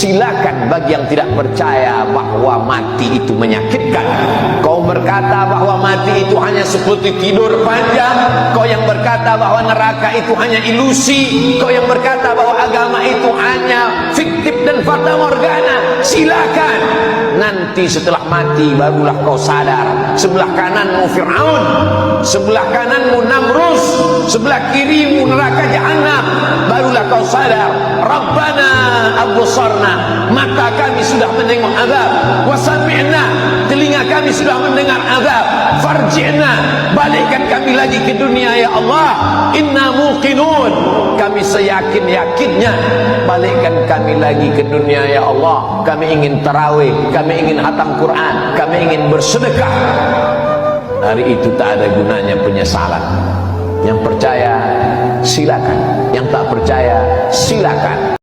silakan bagi yang tidak percaya bahwa mati itu menyakitkan. Kau berkata bahwa mati itu hanya seperti tidur panjang. Kau yang berkata bahwa neraka itu hanya ilusi. Kau yang berkata bahwa agama itu hanya fiktif dan fata morgana. Silakan. Nanti setelah mati barulah kau sadar. Sebelah kananmu Fir'aun, sebelah kananmu Namrus, sebelah kirimu neraka Jahannam. Barulah kau sadar, Rabbana absarna, mata kami sudah menengok azab, wa sami'na, telinga kami sudah mendengar azab, farji'na, balikkan kami lagi ke dunia ya Allah, inna muqinun, kami seyakin-yakinnya, balikkan kami lagi ke dunia ya Allah. Kami ingin tarawih, kami ingin hatam Quran, kami ingin bersedekah. Hari itu tak ada gunanya penyesalan. Yang percaya silakan, yang tak percaya silakan.